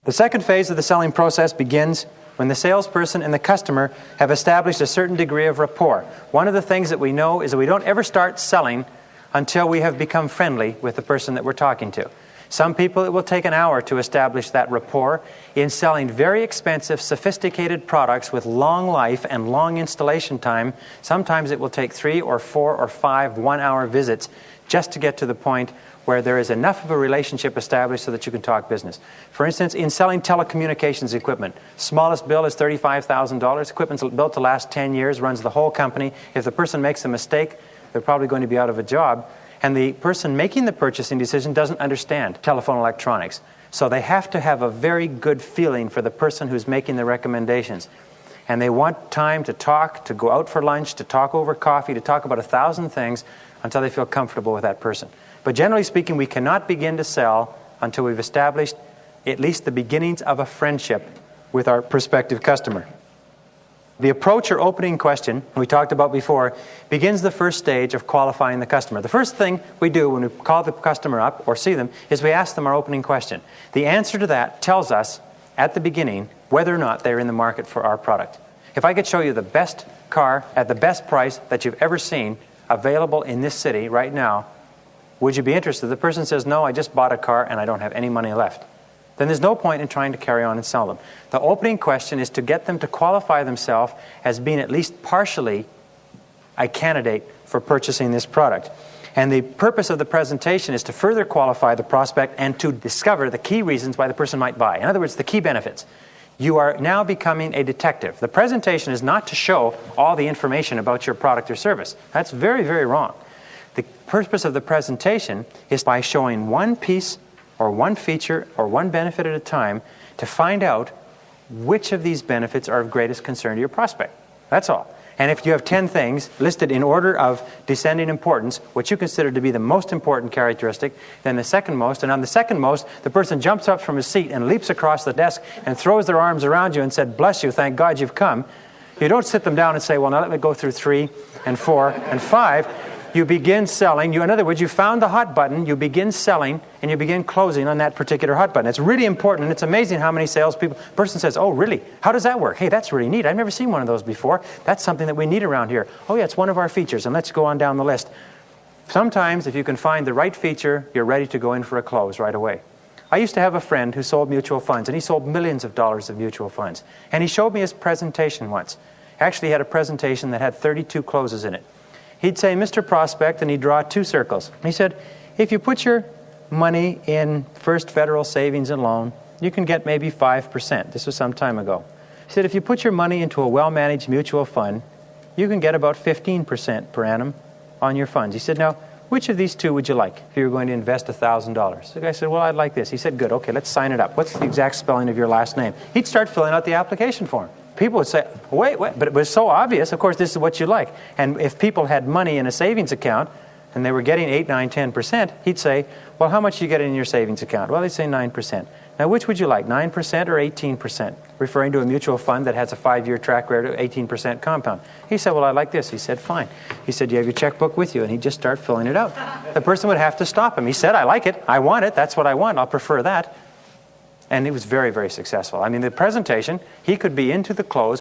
The second phase of the selling process begins when the salesperson and the customer have established a certain degree of rapport. One of the things that we know is that we don't ever start selling until we have become friendly with the person that we're talking to. Some people, it will take an hour to establish that rapport. In selling very expensive, sophisticated products with long life and long installation time, sometimes it will take 3 or 4 or 5 one-hour visits just to get to the point where there is enough of a relationship established so that you can talk business. For instance, in selling telecommunications equipment, smallest bill is $35,000. Equipment's built to last 10 years, runs the whole company. If the person makes a mistake, they're probably going to be out of a job. And the person making the purchasing decision doesn't understand telephone electronics. So they have to have a very good feeling for the person who's making the recommendations. And they want time to talk, to go out for lunch, to talk over coffee, to talk about 1,000 things until they feel comfortable with that person. But generally speaking, we cannot begin to sell until we've established at least the beginnings of a friendship with our prospective customer. The approach or opening question we talked about before begins the first stage of qualifying the customer. The first thing we do when we call the customer up or see them is we ask them our opening question. The answer to that tells us at the beginning whether or not they're in the market for our product. If I could show you the best car at the best price that you've ever seen available in this city right now, would you be interested? The person says, no, I just bought a car and I don't have any money left. Then there's no point in trying to carry on and sell them. The opening question is to get them to qualify themselves as being at least partially a candidate for purchasing this product. And the purpose of the presentation is to further qualify the prospect and to discover the key reasons why the person might buy. In other words, the key benefits. You are now becoming a detective. The presentation is not to show all the information about your product or service. That's very, very wrong. The purpose of the presentation is by showing one piece or one feature or one benefit at a time to find out which of these benefits are of greatest concern to your prospect. That's all. And if you have 10 things listed in order of descending importance, what you consider to be the most important characteristic, then the second most, and on the second most, the person jumps up from his seat and leaps across the desk and throws their arms around you and said, bless you, thank God you've come. You don't sit them down and say, well, now let me go through 3 and 4 and 5. You begin selling. In other words, you found the hot button, you begin selling, and you begin closing on that particular hot button. It's really important, and it's amazing how many salespeople, person says, oh, really? How does that work? Hey, that's really neat. I've never seen one of those before. That's something that we need around here. Oh, yeah, it's one of our features, and let's go on down the list. Sometimes, if you can find the right feature, you're ready to go in for a close right away. I used to have a friend who sold mutual funds, and he sold millions of dollars of mutual funds. And he showed me his presentation once. Actually, he had a presentation that had 32 closes in it. He'd say, Mr. Prospect, and he'd draw 2 circles. He said, if you put your money in First Federal Savings and Loan, you can get maybe 5%. This was some time ago. He said, if you put your money into a well-managed mutual fund, you can get about 15% per annum on your funds. He said, now, which of these 2 would you like if you were going to invest $1,000? The guy said, well, I'd like this. He said, good, okay, let's sign it up. What's the exact spelling of your last name? He'd start filling out the application form. People would say, wait, but it was so obvious, of course, this is what you like. And if people had money in a savings account and they were getting 8, 9, 10%, he'd say, well, how much do you get in your savings account? Well, they'd say 9%. Now, which would you like, 9% or 18%? Referring to a mutual fund that has a 5-year track record of 18% compound. He said, well, I like this. He said, fine. He said, do you have your checkbook with you? And he'd just start filling it out. The person would have to stop him. He said, I like it. I want it. That's what I want. I'll prefer that. And it was very, very successful. I mean, the presentation, he could be into the close